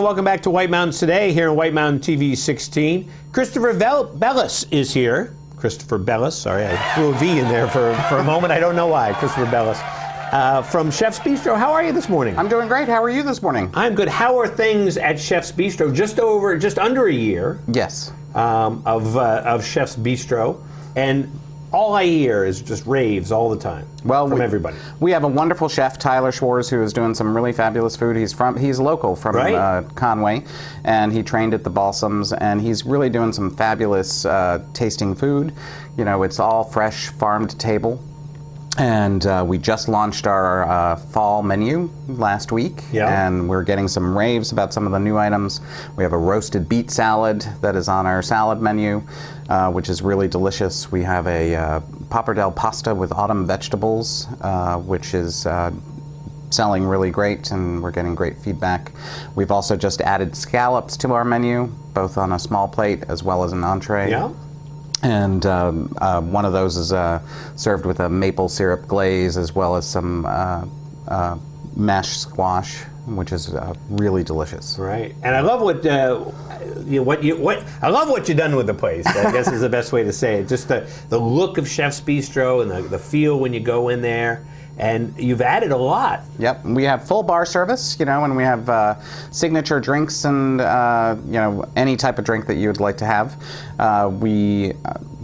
Welcome back to White Mountains Today here on White Mountain TV 16. Christopher Bellis is here. Christopher Bellis, sorry, I threw a V in there for a moment. I don't know why. Christopher Bellis from Chef's Bistro. How are you this morning? I'm doing great. How are you this morning? I'm good. How are things at Chef's Bistro? Just under a year. Yes. Of Chef's Bistro, and all I hear is just raves all the time from everybody. We have a wonderful chef, Tyler Schwartz, who is doing some really fabulous food. He's local from Conway, and he trained at the Balsams, and he's really doing some fabulous tasting food. You know, it's all fresh, farm to table. And we just launched our fall menu last week, and we're getting some raves about some of the new items. We have a roasted beet salad that is on our salad menu, which is really delicious. We have a pappardelle pasta with autumn vegetables, which is selling really great, and we're getting great feedback. We've also just added scallops to our menu, both on a small plate as well as an entree. Yeah. And one of those is served with a maple syrup glaze, as well as some mashed squash, which is really delicious. Right, and I love what I love what you've done with the place. I guess is the best way to say it. Just the look of Chef's Bistro and the feel when you go in there. And you've added a lot. Yep, we have full bar service, and we have signature drinks and any type of drink that you would like to have. We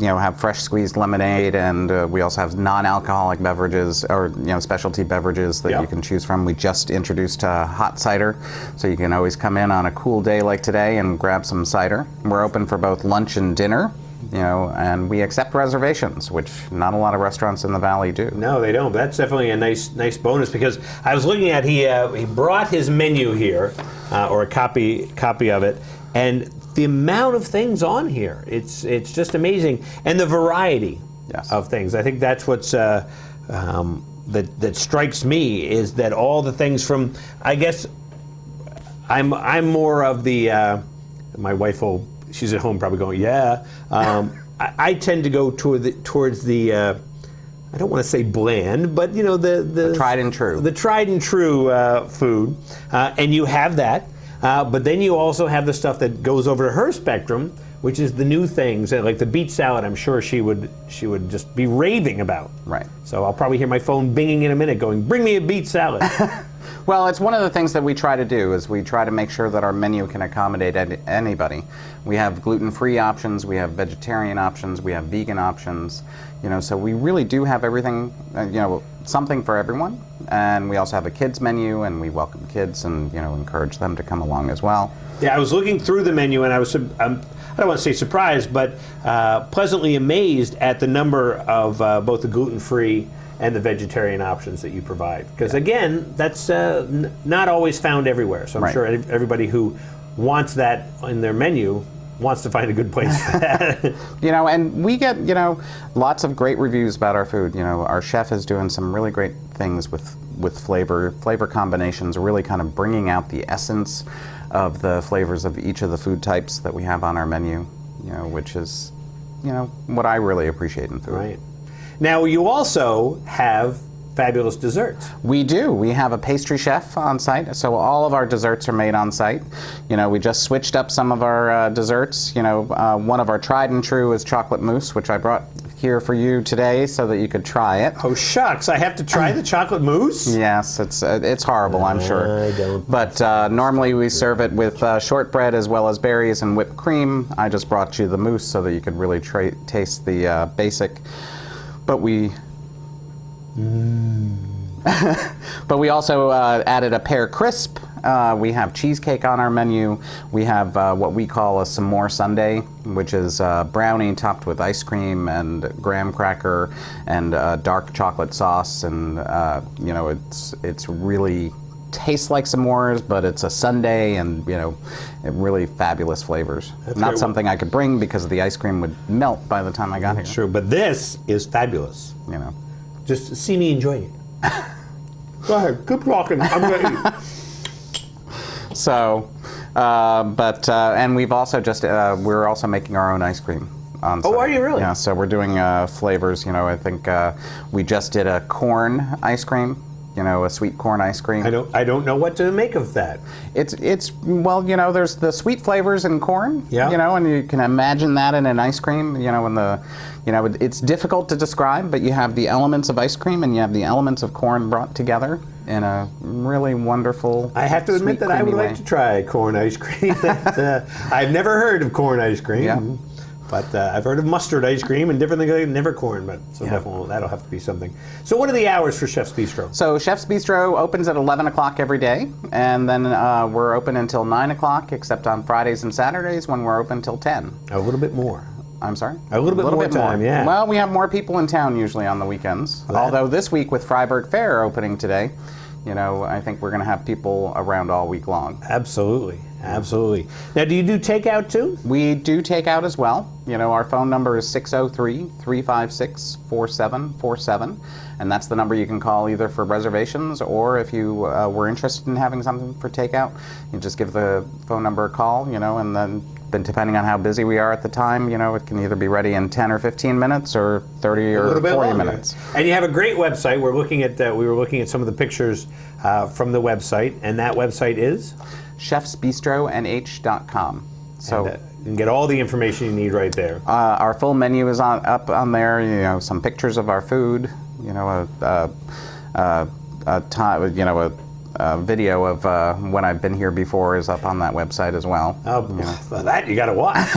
have fresh squeezed lemonade, and we also have non-alcoholic beverages or specialty beverages that you can choose from. We just introduced hot cider, so you can always come in on a cool day like today and grab some cider. We're open for both lunch and dinner. And we accept reservations, which not a lot of restaurants in the Valley do. No, they don't. But that's definitely a nice bonus, because I was looking at he brought his menu here, or a copy of it, and the amount of things on here, it's just amazing, and the variety of things. I think that's what's that strikes me, is that all the things from, I guess, I'm more of the my wife will. She's at home probably going, yeah. I tend to go towards the, I don't want to say bland, but the tried and true. The tried and true food, and you have that. But then you also have the stuff that goes over to her spectrum, which is the new things, like the beet salad. I'm sure she would just be raving about. Right. So I'll probably hear my phone binging in a minute, going, "Bring me a beet salad." Well, it's one of the things that we try to do, is we try to make sure that our menu can accommodate anybody. We have gluten-free options, we have vegetarian options, we have vegan options, so we really do have everything, something for everyone. And we also have a kids menu, and we welcome kids and, encourage them to come along as well. Yeah, I was looking through the menu, and I was, I don't want to say surprised, but pleasantly amazed at the number of both the gluten-free and the vegetarian options that you provide. Because again, that's not always found everywhere. So I'm sure everybody who wants that in their menu wants to find a good place for that. And we get, lots of great reviews about our food. Our chef is doing some really great things with flavor combinations, really kind of bringing out the essence of the flavors of each of the food types that we have on our menu, which is, what I really appreciate in food. Right. Now, you also have fabulous desserts. We do. We have a pastry chef on site, so all of our desserts are made on site. We just switched up some of our desserts. One of our tried and true is chocolate mousse, which I brought here for you today so that you could try it. Oh shucks, I have to try the chocolate mousse? Yes, it's horrible, I'm sure. I don't. But normally we serve it with shortbread as well as berries and whipped cream. I just brought you the mousse so that you could really taste the basic. But we also added a pear crisp. We have cheesecake on our menu. We have what we call a s'more sundae, which is brownie topped with ice cream and graham cracker and dark chocolate sauce. And it's really tastes like s'mores, but it's a sundae, and really fabulous flavors. That's Not great. something I could bring because the ice cream would melt by the time I got here. True, but this is fabulous. Just see me enjoying it. Go ahead, keep talking. I'm gonna eat. So, and we've also we're also making our own ice cream on site. Oh, are you really? Yeah, so we're doing flavors. I think we just did a corn ice cream. a sweet corn ice cream. I don't know what to make of that. It's well, there's the sweet flavors in corn, Yeah. And you can imagine that in an ice cream, it's difficult to describe, but you have the elements of ice cream and you have the elements of corn brought together in a really wonderful, I have to admit sweet, that I would creamy like way. to try corn ice cream. I've never heard of corn ice cream. Yeah. But I've heard of mustard ice cream and different things like never corn, but so definitely that'll have to be something. So what are the hours for Chef's Bistro? So Chef's Bistro opens at 11 o'clock every day, and then we're open until 9 o'clock, except on Fridays and Saturdays when we're open till 10. A little bit more. I'm sorry? A little bit more time, yeah. Well, we have more people in town usually on the weekends. Well, Although this week with Freiburg Fair opening today, I think we're going to have people around all week long. Absolutely. Absolutely. Now, do you do takeout too? We do take out as well. Our phone number is 603-356-4747, and that's the number you can call either for reservations or if you were interested in having something for takeout, you just give the phone number a call, and then depending on how busy we are at the time, it can either be ready in 10 or 15 minutes or 30 or 40 minutes. And you have a great website. We were looking at some of the pictures from the website, and that website is? chefsbistronh.com. So you can get all the information you need right there. our full menu is up on there. Some pictures of our food. A video of when I've been here before is up on that website as well. That you got to watch.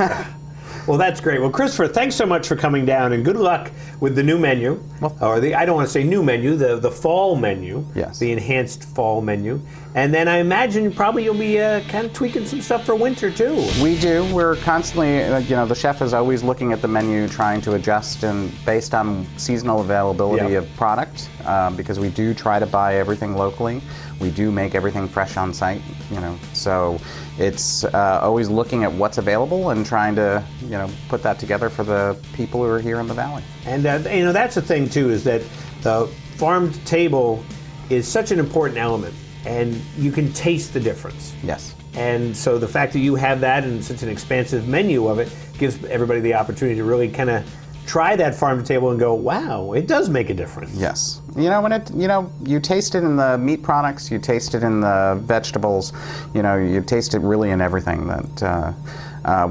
Well, that's great. Well, Christopher, thanks so much for coming down, and good luck with the new menu, I don't want to say new menu, the fall menu, yes, the enhanced fall menu, and then I imagine probably you'll be kind of tweaking some stuff for winter too. We do. We're constantly, the chef is always looking at the menu, trying to adjust and based on seasonal availability of product, because we do try to buy everything locally. We do make everything fresh on site, so it's always looking at what's available and trying to, put that together for the people who are here in the valley. And that's the thing too, is that the farm to table is such an important element, and you can taste the difference. Yes. And so the fact that you have that and such an expansive menu of it gives everybody the opportunity to really kind of try that farm to table and go, wow, it does make a difference. Yes. You taste it in the meat products, you taste it in the vegetables, you taste it really in everything that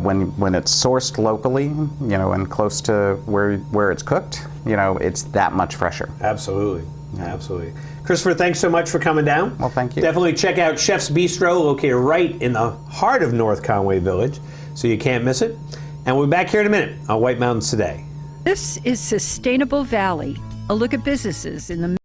when it's sourced locally, and close to where it's cooked, it's that much fresher. Absolutely. Absolutely. Christopher, thanks so much for coming down. Well, thank you. Definitely check out Chef's Bistro, located right in the heart of North Conway Village, so you can't miss it. And we'll be back here in a minute on White Mountains Today. This is Sustainable Valley, a look at businesses in the